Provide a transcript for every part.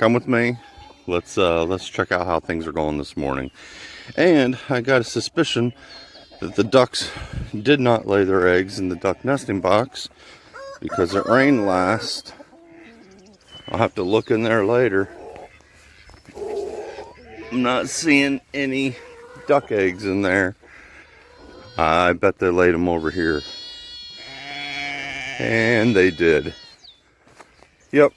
come with me. Let's check out how things are going this morning. And I got a suspicion that the ducks did not lay their eggs in the duck nesting box because it rained last. I'll have to look in there later. I'm not seeing any duck eggs in there. I bet they laid them over here. And they did. Yep.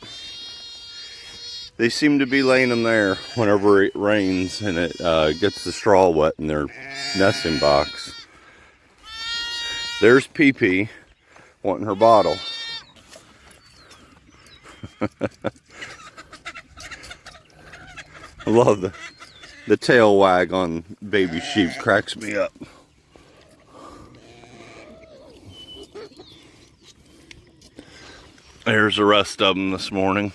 They seem to be laying them there whenever it rains and it gets the straw wet in their nesting box. There's Pee Pee wanting her bottle. I love the tail wag on baby sheep, cracks me up. There's the rest of them this morning.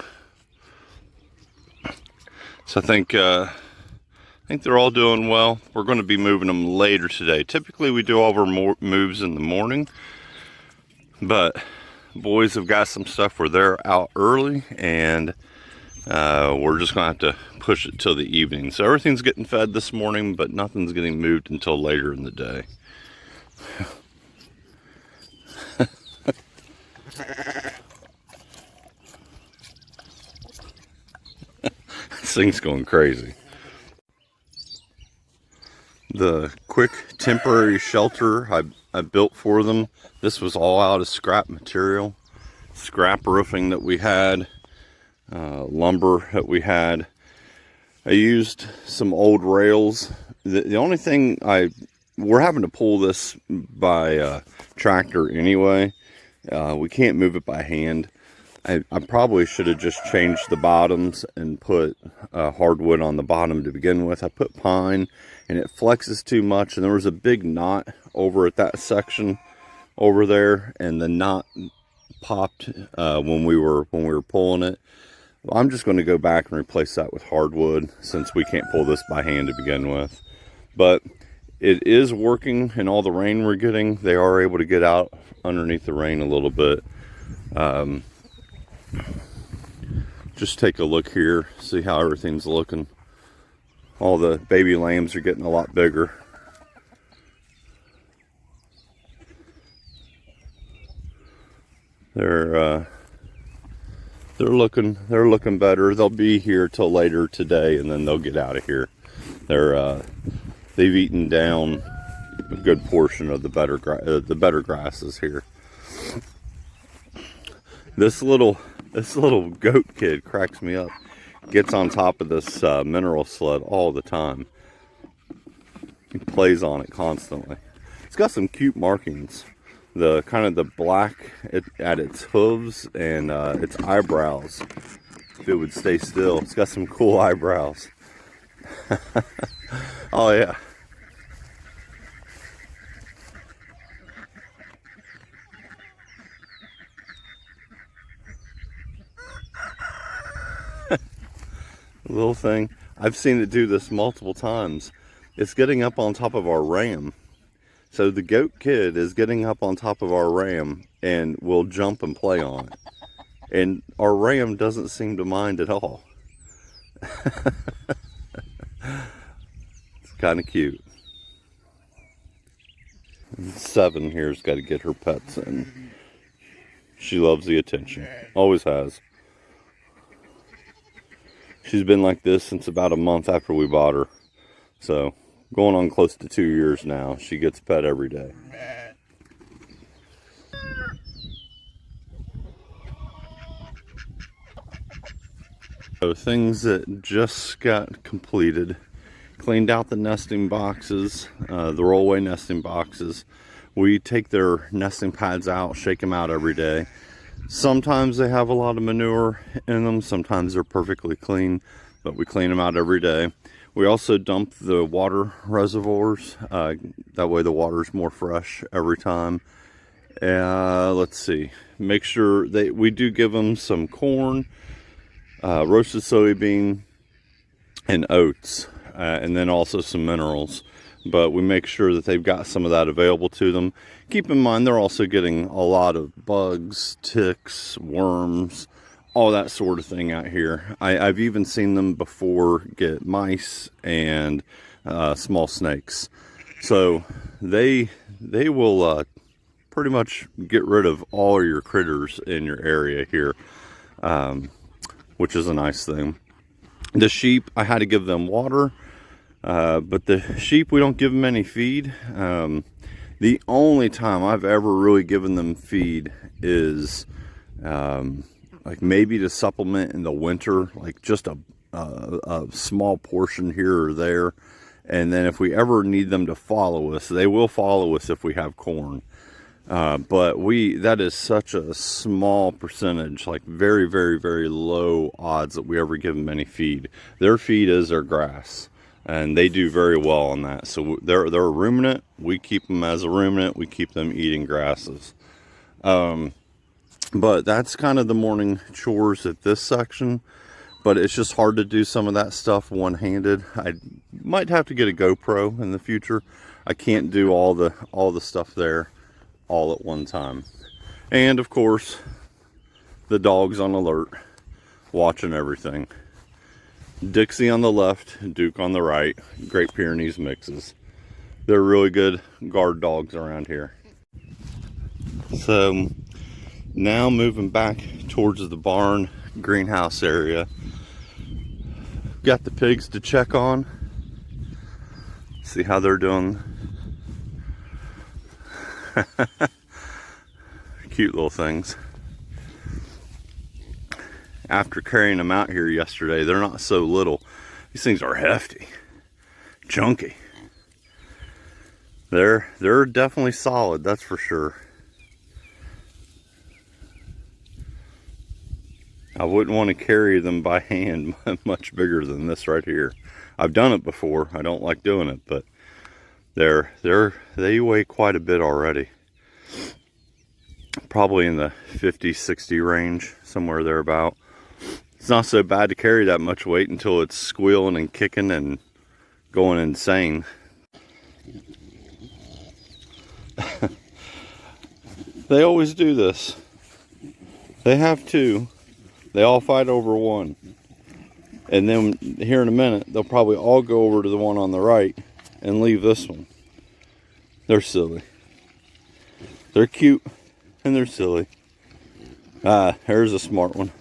So I think they're all doing well. We're going to be moving them later today. Typically we do all of our moves in the morning, but boys have got some stuff where they're out early, and we're just going to have to push it till the evening. So everything's getting fed this morning, but nothing's getting moved until later in the day. This thing's going crazy. The quick temporary shelter I built for them, this was all out of scrap material. Scrap roofing that we had, lumber that we had. I used some old rails. The only thing we're having to pull this by tractor anyway. We can't move it by hand. I probably should have just changed the bottoms and put hardwood on the bottom to begin with. I put pine and it flexes too much, and there was a big knot over at that section over there, and the knot popped when we were pulling it. I'm just going to go back and replace that with hardwood since we can't pull this by hand to begin with. But it is working, and all the rain we're getting, they are able to get out underneath the rain a little bit. Just take a look here, see how everything's looking. All the baby lambs are getting a lot bigger. They're looking better. They'll be here till later today, and then they'll get out of here. They've eaten down a good portion of the better grasses here. This little goat kid cracks me up. Gets on top of this mineral sled all the time. He plays on it constantly. It's got some cute markings. The kind of the black at its hooves and its eyebrows. If it would stay still, it's got some cool eyebrows. Oh yeah. Little thing. I've seen it do this multiple times. It's getting up on top of our ram. So the goat kid is getting up on top of our ram and will jump and play on it. And our ram doesn't seem to mind at all. It's kind of cute. And 7 here's got to get her pets in. She loves the attention. Always has. She's been like this since about a month after we bought her. So, going on close to 2 years now. She gets pet every day. So, things that just got completed. Cleaned out the nesting boxes, the rollaway nesting boxes. We take their nesting pads out, shake them out every day. Sometimes they have a lot of manure in them, sometimes they're perfectly clean, but we clean them out every day. We also dump the water reservoirs, that way the water's more fresh every time. Let's see, make sure we do give them some corn, roasted soybean, and oats, and then also some minerals. But we make sure that they've got some of that available to them. Keep in mind, they're also getting a lot of bugs, ticks, worms, all that sort of thing out here. I've even seen them before get mice and small snakes. So they will pretty much get rid of all your critters in your area here, which is a nice thing. The sheep, I had to give them water, but the sheep, we don't give them any feed. The only time I've ever really given them feed is like maybe to supplement in the winter, like just a small portion here or there. And then if we ever need them to follow us, they will follow us if we have corn. But that is such a small percentage, like very, very, very low odds that we ever give them any feed. Their feed is their grass, and they do very well on that. So they're a ruminant. We keep them as a ruminant. We keep them eating grasses. But that's kind of the morning chores at this section. But it's just hard to do some of that stuff one-handed. I might have to get a GoPro in the future. I can't do all the stuff there all at one time. And of course, the dog's on alert, watching everything. Dixie on the left, Duke on the right, Great Pyrenees mixes. They're really good guard dogs around here. So now moving back towards the barn greenhouse area. Got the pigs to check on, see how they're doing. Cute little things. After carrying them out here yesterday, they're not so little. These things are hefty, chunky. They're definitely solid, that's for sure. I wouldn't want to carry them by hand much bigger than this right here. I've done it before. I don't like doing it, but they weigh quite a bit already. Probably in the 50-60 range, somewhere thereabout. It's not so bad to carry that much weight until it's squealing and kicking and going insane. They always do this. They have two. They all fight over one. And then here in a minute, they'll probably all go over to the one on the right and leave this one. They're silly. They're cute and they're silly. Here's a smart one.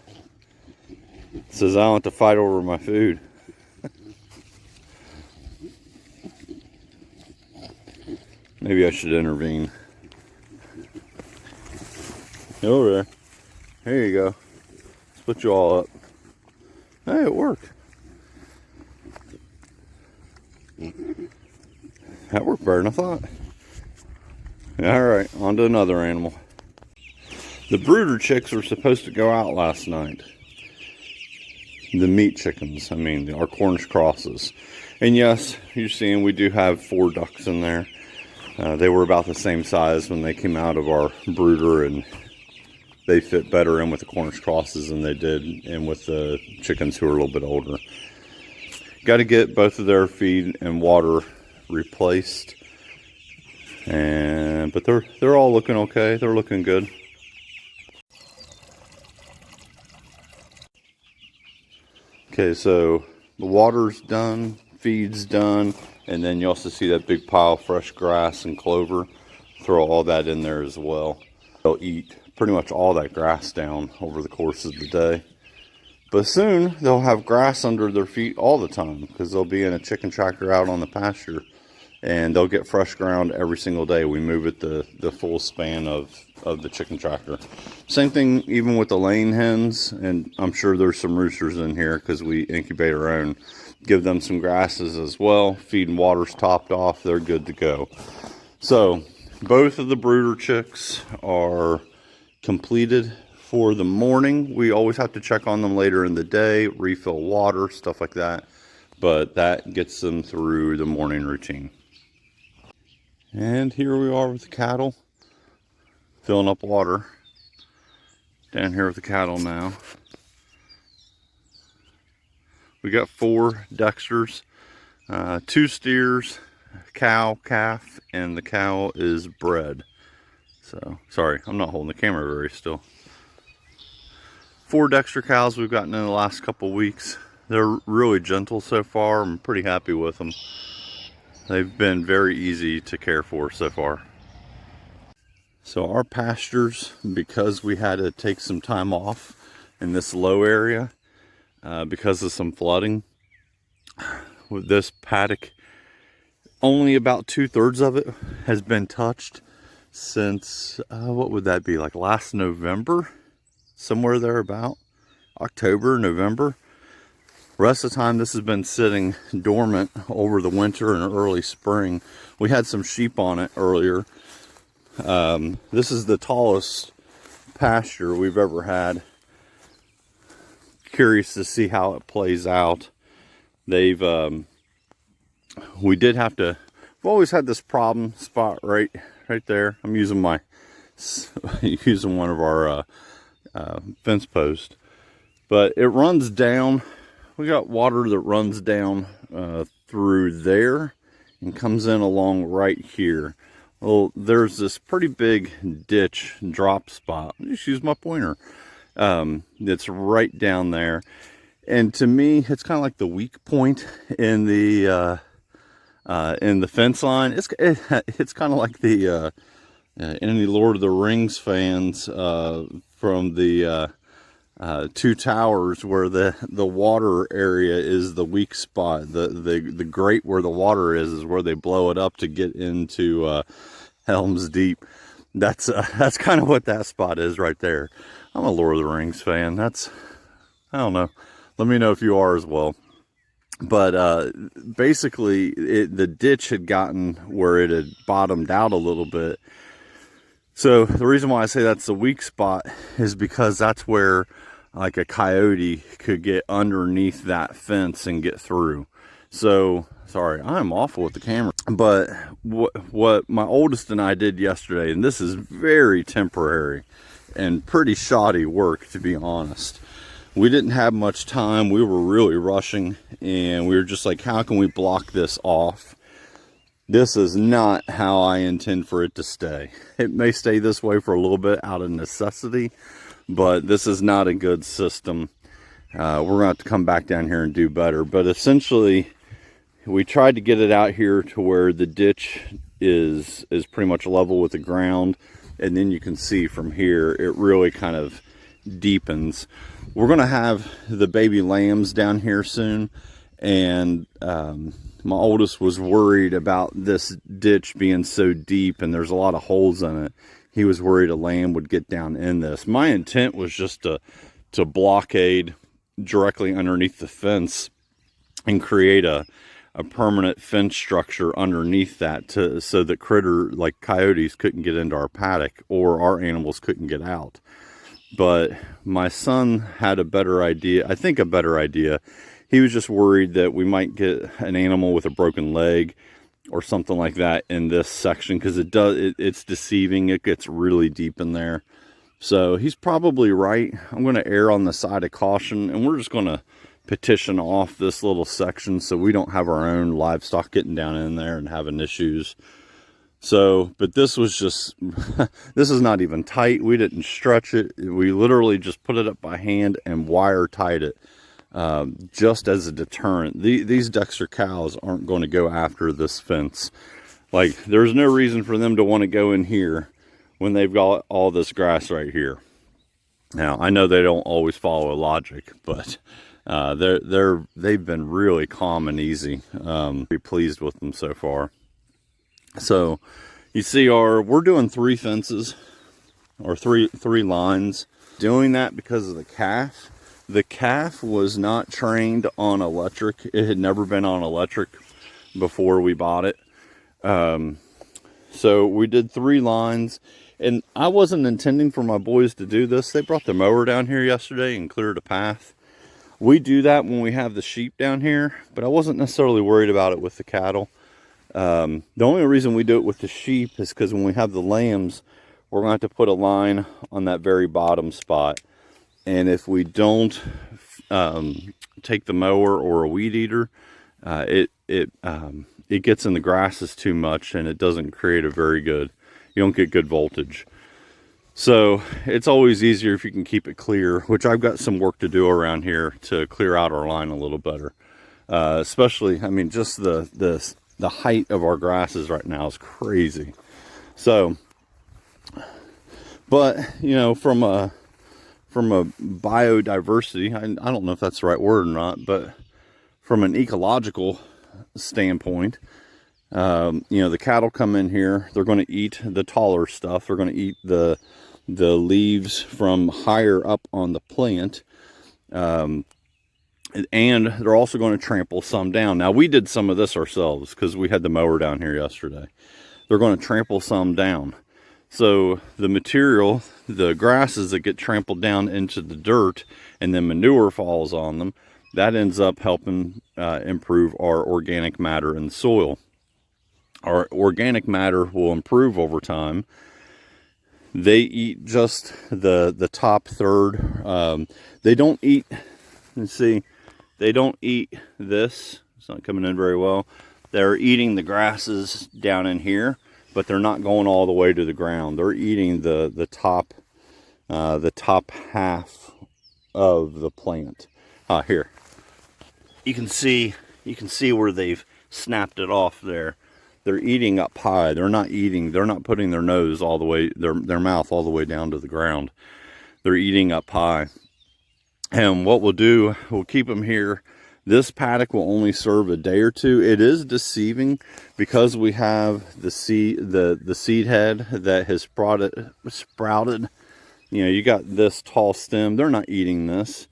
It says, I don't have to fight over my food. Maybe I should intervene. Over there. Here you go. Split you all up. Hey, it worked. That worked better than I thought. Alright, on to another animal. The brooder chicks were supposed to go out last night. The meat chickens, I mean, our Cornish crosses. And yes, you're seeing we do have 4 ducks in there. They were about the same size when they came out of our brooder, and they fit better in with the Cornish crosses than they did in with the chickens who are a little bit older. Got to get both of their feed and water replaced. But they're all looking okay. They're looking good. Okay, so the water's done, feed's done, and then you also see that big pile of fresh grass and clover. Throw all that in there as well. They'll eat pretty much all that grass down over the course of the day. But soon they'll have grass under their feet all the time because they'll be in a chicken tractor out on the pasture, and they'll get fresh ground every single day. We move it the full span of the chicken tractor. Same thing even with the laying hens, and I'm sure there's some roosters in here because we incubate our own. Give them some grasses as well. Feed and water's topped off. They're good to go. So both of the brooder chicks are completed for the morning. We always have to check on them later in the day, refill water, stuff like that. But that gets them through the morning routine. And here we are with the cattle, filling up water. Down here with the cattle now. We got 4 Dexters, 2 steers, cow, calf, and the cow is bred. So, sorry, I'm not holding the camera very still. 4 Dexter cows we've gotten in the last couple weeks. They're really gentle so far. I'm pretty happy with them. They've been very easy to care for so far. So our pastures, because we had to take some time off in this low area because of some flooding, with this paddock, only about 2/3 of it has been touched since, what would that be, like last November? Somewhere there about October, November. Rest of the time this has been sitting dormant over the winter and early spring. We had some sheep on it earlier. This is the tallest pasture we've ever had. Curious to see how it plays out. They've we did have to, we've always had this problem spot right there. I'm using my using one of our fence posts, but it runs down. We got water that runs down through there and comes in along right here. Well, there's this pretty big ditch drop spot. Just use my pointer. It's right down there, and to me, it's kind of like the weak point in the fence line. It's kind of like the any Lord of the Rings fans from the Two Towers, where the water area is the weak spot. The grate where the water is where they blow it up to get into Helm's Deep. That's kind of what that spot is right there. I'm a Lord of the Rings fan. I don't know. Let me know if you are as well. But basically, the ditch had gotten where it had bottomed out a little bit. So the reason why I say that's the weak spot is because that's where like a coyote could get underneath that fence and get through. So, sorry, I'm awful with the camera. But what my oldest and I did yesterday, and this is very temporary and pretty shoddy work, to be honest. We didn't have much time. We were really rushing, and we were just like, how can we block this off? This is not how I intend for it to stay. It may stay this way for a little bit out of necessity, but this is not a good system. We're going to have to come back down here and do better. But essentially, we tried to get it out here to where the ditch is pretty much level with the ground. And then you can see from here, it really kind of deepens. We're going to have the baby lambs down here soon. And my oldest was worried about this ditch being so deep and there's a lot of holes in it. He was worried a lamb would get down in this. My intent was just to blockade directly underneath the fence and create a permanent fence structure underneath that so that critter like coyotes couldn't get into our paddock or our animals couldn't get out. But my son had a better idea. I think a better idea. He was just worried that we might get an animal with a broken leg or something like that in this section, because it's deceiving. It gets really deep in there. So he's probably right. I'm going to err on the side of caution, and we're just going to petition off this little section so we don't have our own livestock getting down in there and having issues. So, but this was just, this is not even tight. We didn't stretch it. We literally just put it up by hand and wire tied it. Just as a deterrent. These Dexter cows aren't going to go after this fence. Like, there's no reason for them to want to go in here when they've got all this grass right here. Now, I know they don't always follow logic, but they've been really calm and easy. Pretty pleased with them so far. So, you see, we're doing 3 fences, or three lines. Doing that because of the calf. The calf was not trained on electric. It had never been on electric before we bought it. So we did 3 lines, and I wasn't intending for my boys to do this. They brought the mower down here yesterday and cleared a path. We do that when we have the sheep down here, but I wasn't necessarily worried about it with the cattle. The only reason we do it with the sheep is because when we have the lambs, we're going to have to put a line on that very bottom spot. And if we don't take the mower or a weed eater, it gets in the grasses too much, and it doesn't create a very good, you don't get good voltage. So it's always easier if you can keep it clear, which I've got some work to do around here to clear out our line a little better. Especially, I mean, just the height of our grasses right now is crazy. So, but you know, from a biodiversity, I don't know if that's the right word or not, but from an ecological standpoint, you know, the cattle come in here, they're going to eat the taller stuff, they're going to eat the leaves from higher up on the plant, and they're also going to trample some down. Now, we did some of this ourselves because we had the mower down here yesterday. They're going to trample some down. So the material, the grasses that get trampled down into the dirt and then manure falls on them, that ends up helping improve our organic matter in the soil. Our organic matter will improve over time. They eat just the top third. They don't eat, let's see, they don't eat this. It's not coming in very well. They're eating the grasses down in here, but they're not going all the way to the ground. They're eating the top half of the plant. Here, you can see where they've snapped it off there. They're eating up high. They're not putting their nose all the way, their mouth all the way down to the ground. They're eating up high. And what we'll do, we'll keep them here. This paddock will only serve a day or two. It is deceiving because we have the seed head that has sprouted. You know, you got this tall stem. They're not eating this.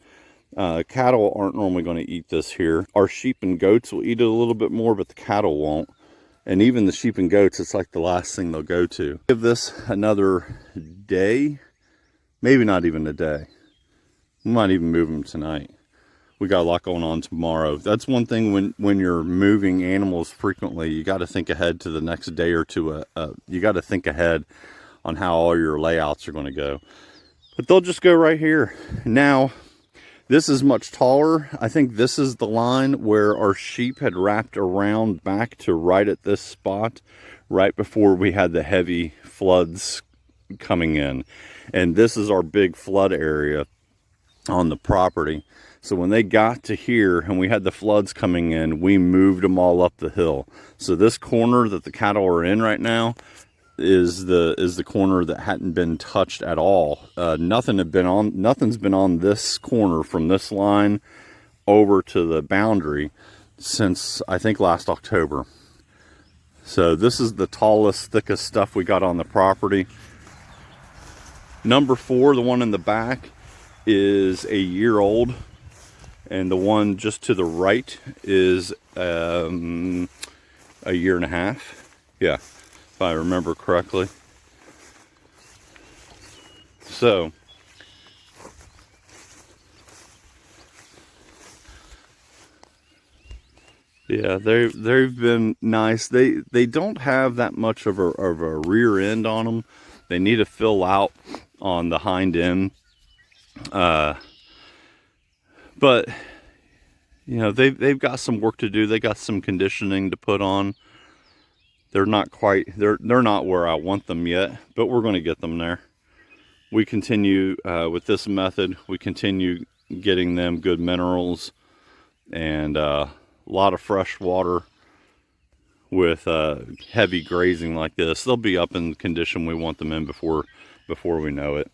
Cattle aren't normally going to eat this here. Our sheep and goats will eat it a little bit more, but the cattle won't. And even the sheep and goats, it's like the last thing they'll go to. Give this another day, maybe not even a day. We might even move them tonight. We got a lot going on tomorrow. That's one thing when you're moving animals frequently, you got to think ahead to the next day or two. You got to think ahead on how all your layouts are going to go. But they'll just go right here. Now, this is much taller. I think this is the line where our sheep had wrapped around back to right at this spot, right before we had the heavy floods coming in. And this is our big flood area on the property. So when they got to here and we had the floods coming in, we moved them all up the hill. So this corner that the cattle are in right now is the corner that hadn't been touched at all. Nothing's been on this corner from this line over to the boundary since I think last October. So this is the tallest, thickest stuff we got on the property. Number 4, the one in the back, is a year old, and the one just to the right is a year and a half. Yeah, if I remember correctly. So yeah, they've been nice. They don't have that much of a rear end on them. They need to fill out on the hind end. But you know, they've got some work to do. They got some conditioning to put on. They're not where I want them yet, but we're going to get them there. We continue with this method. We continue getting them good minerals and a lot of fresh water with heavy grazing like this. They'll be up in the condition we want them in before we know it.